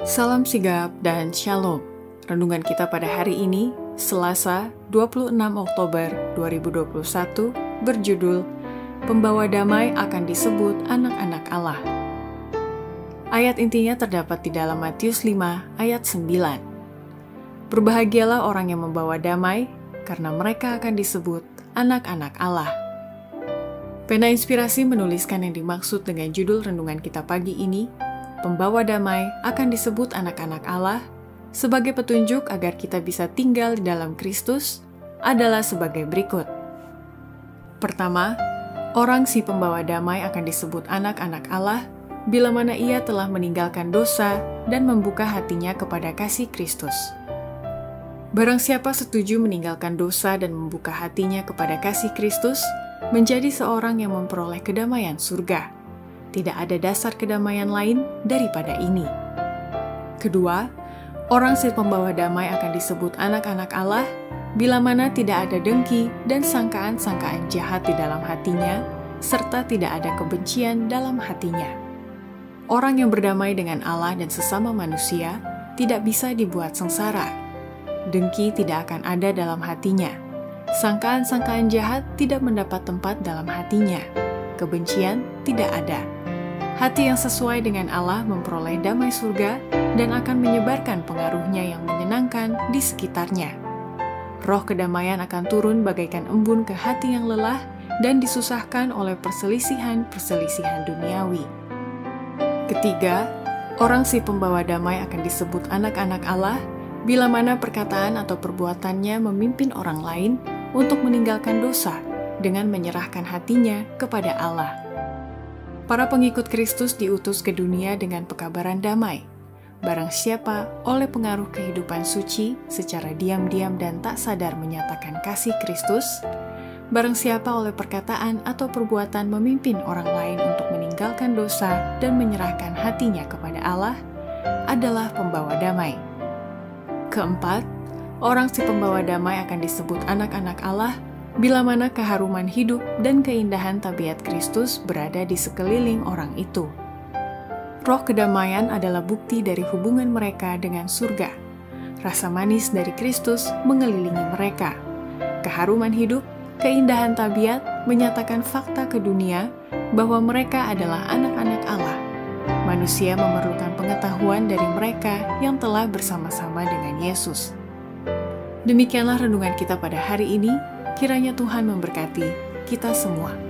Salam sigap dan shalom. Renungan kita pada hari ini, Selasa 26 Oktober 2021, berjudul Pembawa Damai akan disebut anak-anak Allah. Ayat intinya terdapat di dalam Matius 5 ayat 9. Berbahagialah orang yang membawa damai, karena mereka akan disebut anak-anak Allah. Pena Inspirasi menuliskan yang dimaksud dengan judul renungan kita pagi ini, Pembawa damai akan disebut anak-anak Allah, sebagai petunjuk agar kita bisa tinggal di dalam Kristus adalah sebagai berikut. Pertama, orang si pembawa damai akan disebut anak-anak Allah bila mana ia telah meninggalkan dosa dan membuka hatinya kepada kasih Kristus. Barang siapa setuju meninggalkan dosa dan membuka hatinya kepada kasih Kristus, menjadi seorang yang memperoleh kedamaian surga. Tidak ada dasar kedamaian lain daripada ini. Kedua, orang si pembawa damai akan disebut anak-anak Allah bila mana tidak ada dengki dan sangkaan-sangkaan jahat di dalam hatinya, serta tidak ada kebencian dalam hatinya. Orang yang berdamai dengan Allah dan sesama manusia tidak bisa dibuat sengsara. Dengki tidak akan ada dalam hatinya. Sangkaan-sangkaan jahat tidak mendapat tempat dalam hatinya. Kebencian tidak ada. Hati yang sesuai dengan Allah memperoleh damai surga dan akan menyebarkan pengaruhnya yang menyenangkan di sekitarnya. Roh kedamaian akan turun bagaikan embun ke hati yang lelah dan disusahkan oleh perselisihan-perselisihan duniawi. Ketiga, orang si pembawa damai akan disebut anak-anak Allah bila mana perkataan atau perbuatannya memimpin orang lain untuk meninggalkan dosa dengan menyerahkan hatinya kepada Allah. Para pengikut Kristus diutus ke dunia dengan pekabaran damai. Barang siapa oleh pengaruh kehidupan suci secara diam-diam dan tak sadar menyatakan kasih Kristus, barang siapa oleh perkataan atau perbuatan memimpin orang lain untuk meninggalkan dosa dan menyerahkan hatinya kepada Allah, adalah pembawa damai. Keempat, orang si pembawa damai akan disebut anak-anak Allah bila mana keharuman hidup dan keindahan tabiat Kristus berada di sekeliling orang itu. Roh kedamaian adalah bukti dari hubungan mereka dengan surga. Rasa manis dari Kristus mengelilingi mereka. Keharuman hidup, keindahan tabiat menyatakan fakta ke dunia bahwa mereka adalah anak-anak Allah. Manusia memerlukan pengetahuan dari mereka yang telah bersama-sama dengan Yesus. Demikianlah renungan kita pada hari ini. Kiranya Tuhan memberkati kita semua.